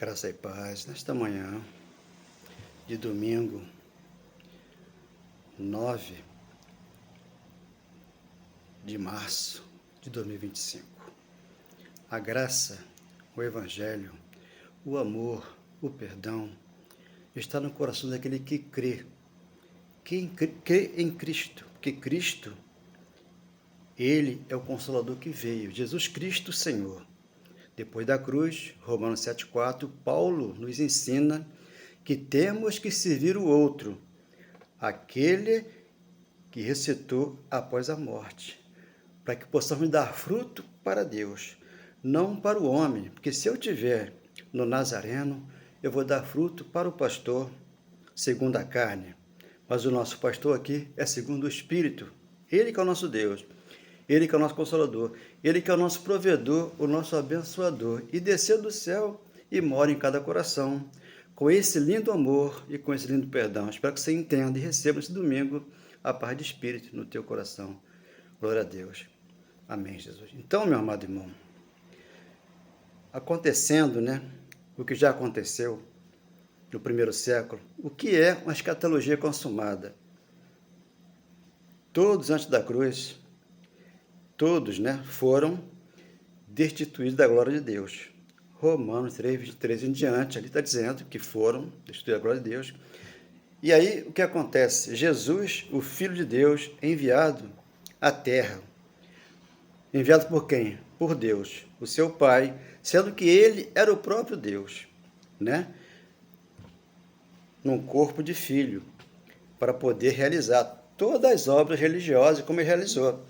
Graça e paz, nesta manhã de domingo 9 de março de 2025. A graça, o evangelho, o amor, o perdão está no coração daquele que crê em Cristo, porque Cristo, Ele é o Consolador que veio, Jesus Cristo Senhor. Depois da cruz, Romanos 7,4, Paulo nos ensina que temos que servir o outro, aquele que ressuscitou após a morte, para que possamos dar fruto para Deus, não para o homem, porque se eu tiver no Nazareno, eu vou dar fruto para o pastor, segundo a carne, mas o nosso pastor aqui é segundo o Espírito, Ele que é o nosso Deus. Ele que é o nosso Consolador, Ele que é o nosso provedor, o nosso abençoador, e desceu do céu e mora em cada coração, com esse lindo amor e com esse lindo perdão. Espero que você entenda e receba esse domingo a paz de Espírito no teu coração. Glória a Deus. Amém, Jesus. Então, meu amado irmão, acontecendo, o que já aconteceu no primeiro século, o que é uma escatologia consumada? Todos antes da cruz, todos foram destituídos da glória de Deus. Romanos 3, 23 em diante, ali está dizendo que foram destituídos da glória de Deus. E aí, o que acontece? Jesus, o Filho de Deus, é enviado à terra. Enviado por quem? Por Deus, o seu Pai, sendo que ele era o próprio Deus, num corpo de filho, para poder realizar todas as obras religiosas como ele realizou.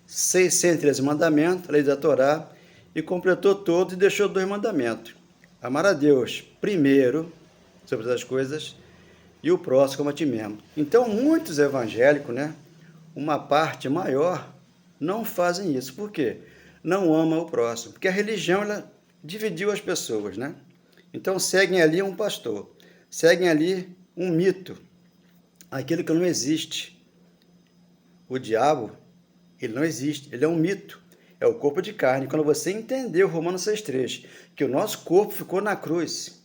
613 mandamentos, a lei da Torá, e completou todos e deixou 2 mandamentos. Amar a Deus primeiro, sobre todas as coisas, e o próximo como a ti mesmo. Então, muitos evangélicos, uma parte maior, não fazem isso. Por quê? Não amam o próximo. Porque a religião, ela dividiu as pessoas, Então, seguem ali um pastor, seguem ali um mito, aquilo que não existe. O diabo, ele não existe, ele é um mito, é o corpo de carne. Quando você entendeu, Romanos 6,3, que o nosso corpo ficou na cruz,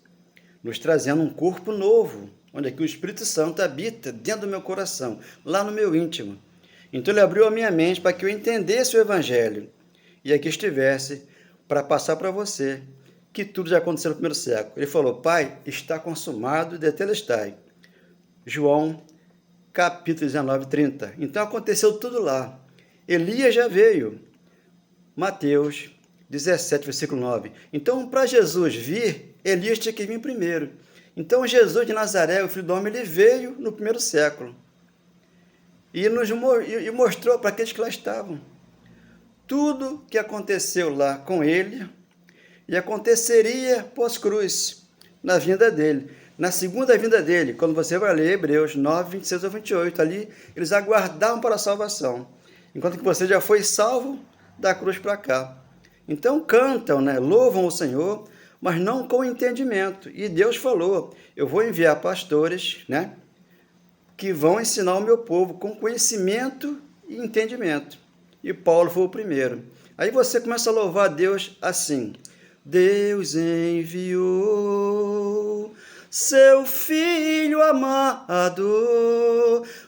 nos trazendo um corpo novo, onde aqui o Espírito Santo habita dentro do meu coração, lá no meu íntimo. Então ele abriu a minha mente para que eu entendesse o Evangelho, e aqui estivesse para passar para você que tudo já aconteceu no primeiro século. Ele falou: Pai, está consumado, tetelestai. João capítulo 19, 30. Então aconteceu tudo lá. Elias já veio. Mateus 17, versículo 9. Então, para Jesus vir, Elias tinha que vir primeiro. Então, Jesus de Nazaré, o Filho do Homem, ele veio no primeiro século. E mostrou para aqueles que lá estavam tudo que aconteceu lá com ele e aconteceria pós-cruz, na vinda dele. Na segunda vinda dele, quando você vai ler Hebreus 9, 26 a 28, ali eles aguardavam para a salvação, enquanto que você já foi salvo da cruz para cá. Então cantam, louvam o Senhor, mas não com entendimento. E Deus falou: eu vou enviar pastores, que vão ensinar o meu povo com conhecimento e entendimento. E Paulo foi o primeiro. Aí você começa a louvar a Deus assim: Deus enviou seu Filho amado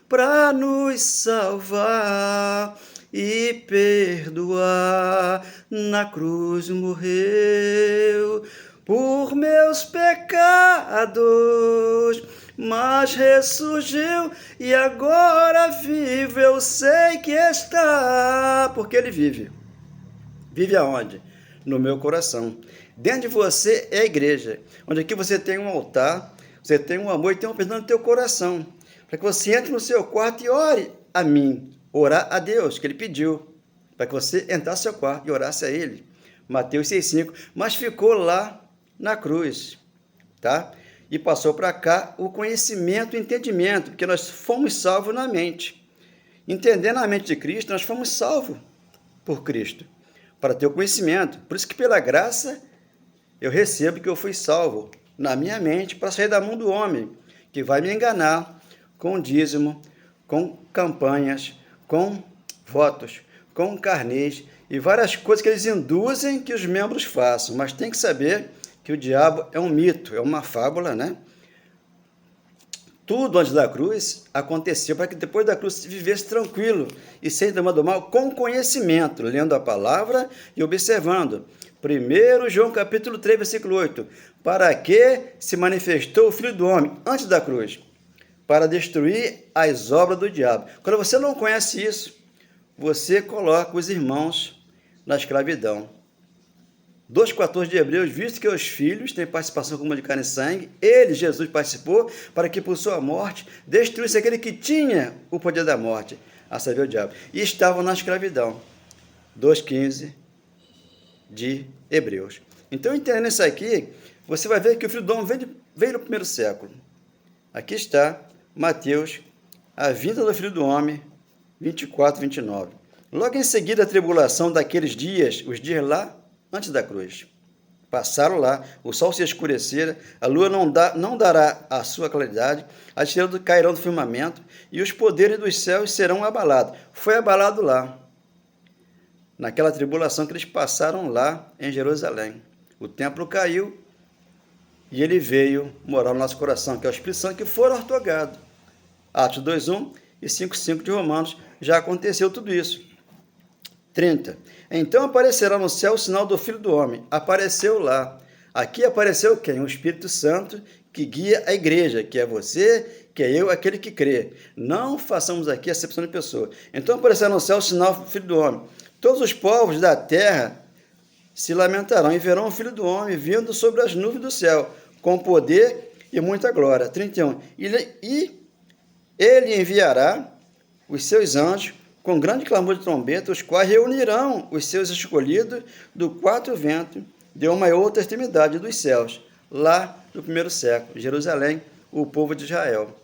para nos salvar e perdoar. Na cruz morreu por meus pecados, mas ressurgiu e agora vive. Eu sei que está, porque ele vive. Vive aonde? No meu coração. Dentro de você é a igreja, onde aqui você tem um altar, você tem um amor e tem um perdão no teu coração, para que você entre no seu quarto e ore a mim, orar a Deus, que ele pediu, para que você entrasse no seu quarto e orasse a ele. Mateus 6,5, mas ficou lá na cruz, E passou para cá o conhecimento e entendimento, porque nós fomos salvos na mente. Entendendo a mente de Cristo, nós fomos salvos por Cristo, para ter o conhecimento. Por isso que pela graça eu recebo que eu fui salvo na minha mente para sair da mão do homem, que vai me enganar com dízimo, com campanhas, com votos, com carnês e várias coisas que eles induzem que os membros façam. Mas tem que saber que o diabo é um mito, é uma fábula, né? Tudo antes da cruz aconteceu para que depois da cruz se vivesse tranquilo e sem temor do mal, com conhecimento, lendo a palavra e observando. 1 João capítulo 3, versículo 8. Para que se manifestou o Filho do Homem antes da cruz? Para destruir as obras do diabo. Quando você não conhece isso, você coloca os irmãos na escravidão. 2,14 de Hebreus, visto que os filhos têm participação comum de carne e sangue, ele, Jesus, participou para que por sua morte destruísse aquele que tinha o poder da morte, a saber, o diabo, e estavam na escravidão. 2,15 de Hebreus. Então, entendendo isso aqui, você vai ver que o Filho do Homem veio no primeiro século. Aqui está Mateus, a vinda do Filho do Homem, 24, 29. Logo em seguida, a tribulação daqueles dias, os dias lá antes da cruz. Passaram lá, o sol se escurecera, a lua não dará a sua claridade, as estrelas cairão do firmamento e os poderes dos céus serão abalados. Foi abalado lá, naquela tribulação que eles passaram lá em Jerusalém. O templo caiu e ele veio morar no nosso coração, que é o Espírito Santo, que foi ortogado. Atos 2:1 e 5:5 de Romanos, já aconteceu tudo isso. 30. Então aparecerá no céu o sinal do Filho do Homem. Apareceu lá. Aqui apareceu quem? O Espírito Santo, que guia a igreja, que é você, que é eu, aquele que crê. Não façamos aqui acepção de pessoa. Então aparecerá no céu o sinal do Filho do Homem. Todos os povos da terra se lamentarão e verão o Filho do Homem vindo sobre as nuvens do céu, com poder e muita glória. 31. E ele enviará os seus anjos com grande clamor de trombeta, os quais reunirão os seus escolhidos do quatro ventos de uma e outra extremidade dos céus, lá no primeiro século, Jerusalém, o povo de Israel.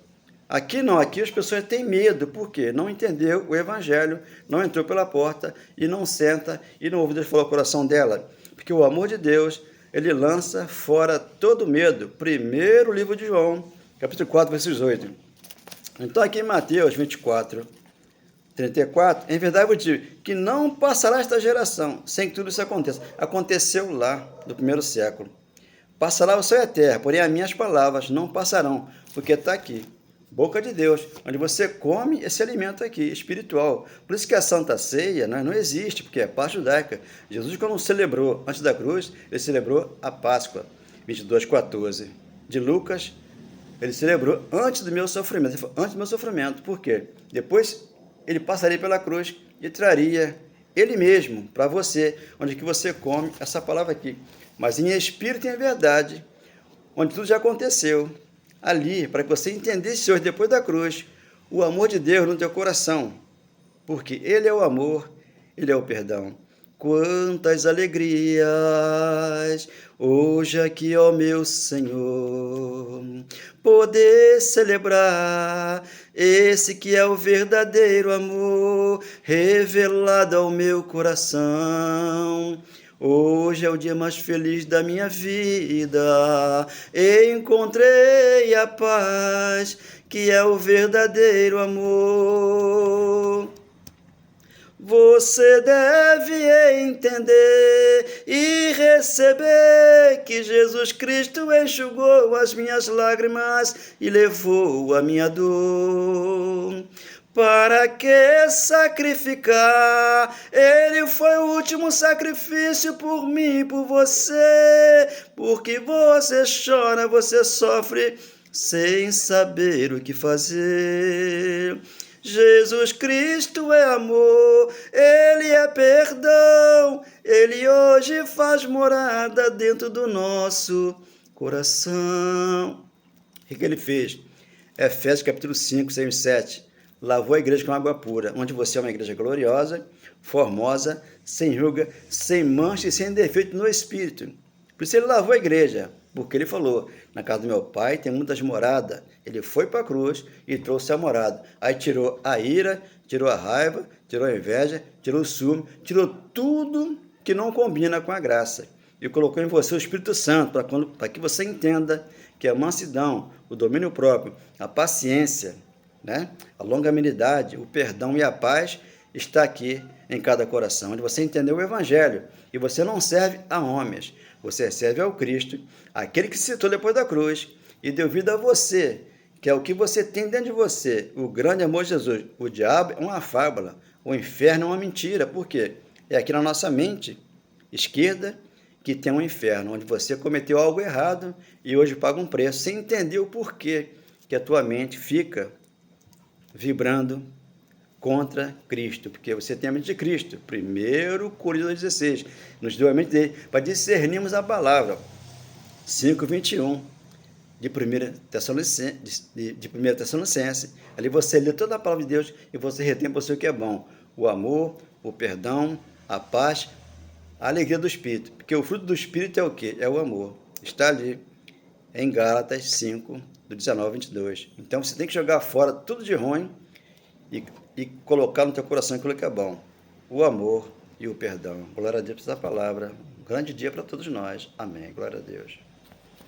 Aqui não, aqui as pessoas têm medo, porque não entendeu o evangelho, não entrou pela porta e não senta e não ouve Deus falar o coração dela. Porque o amor de Deus, ele lança fora todo medo. Primeiro livro de João, capítulo 4, versículo 8. Então aqui em Mateus 24, 34, em verdade eu vos digo que não passará esta geração sem que tudo isso aconteça. Aconteceu lá, no primeiro século. Passará o céu e a terra, porém as minhas palavras não passarão, porque está aqui. Boca de Deus, onde você come esse alimento aqui, espiritual. Por isso que a Santa Ceia, né, não existe, porque é parte judaica. Jesus, quando celebrou antes da cruz, ele celebrou a Páscoa, 22:14. De Lucas, ele celebrou antes do meu sofrimento. Ele falou, antes do meu sofrimento. Por quê? Depois ele passaria pela cruz e traria ele mesmo para você, onde que você come essa palavra aqui. Mas em espírito e em verdade, onde tudo já aconteceu. Ali, para que você entendesse hoje, depois da cruz, o amor de Deus no teu coração. Porque Ele é o amor, Ele é o perdão. Quantas alegrias hoje aqui, ó meu Senhor, poder celebrar esse que é o verdadeiro amor revelado ao meu coração. Hoje é o dia mais feliz da minha vida, encontrei a paz, que é o verdadeiro amor. Você deve entender e receber que Jesus Cristo enxugou as minhas lágrimas e levou a minha dor. Para que sacrificar? Ele foi o último sacrifício por mim, por você. Porque você chora, você sofre, sem saber o que fazer. Jesus Cristo é amor, Ele é perdão, Ele hoje faz morada dentro do nosso coração. O que Ele fez? Efésios capítulo 5, 6 e 7. Lavou a igreja com água pura, onde você é uma igreja gloriosa, formosa, sem ruga, sem mancha e sem defeito no espírito. Por isso ele lavou a igreja, porque ele falou, na casa do meu pai tem muitas moradas. Ele foi para a cruz e trouxe a morada. Aí tirou a ira, tirou a raiva, tirou a inveja, tirou o ciúme, tirou tudo que não combina com a graça. E colocou em você o Espírito Santo, para que você entenda que a mansidão, o domínio próprio, a paciência, né? A longanimidade, o perdão e a paz está aqui em cada coração, onde você entendeu o Evangelho e você não serve a homens, você serve ao Cristo, aquele que se citou depois da cruz e deu vida a você, que é o que você tem dentro de você, o grande amor de Jesus. O diabo é uma fábula, o inferno é uma mentira. Por quê? É aqui na nossa mente esquerda que tem um inferno, onde você cometeu algo errado e hoje paga um preço, sem entender o porquê que a tua mente fica vibrando contra Cristo, porque você tem a mente de Cristo. 1 Coríntios 16, nos deu a mente dele, para discernirmos a palavra. 5:21 de 1 Tessalonicenses, ali você lê toda a palavra de Deus e você retém para você o que é bom, o amor, o perdão, a paz, a alegria do Espírito, porque o fruto do Espírito é o quê? É o amor, está ali em Gálatas 5, do 19 ao 22. Então você tem que jogar fora tudo de ruim e colocar no teu coração aquilo que é bom, o amor e o perdão. Glória a Deus por essa palavra, um grande dia para todos nós, amém, glória a Deus.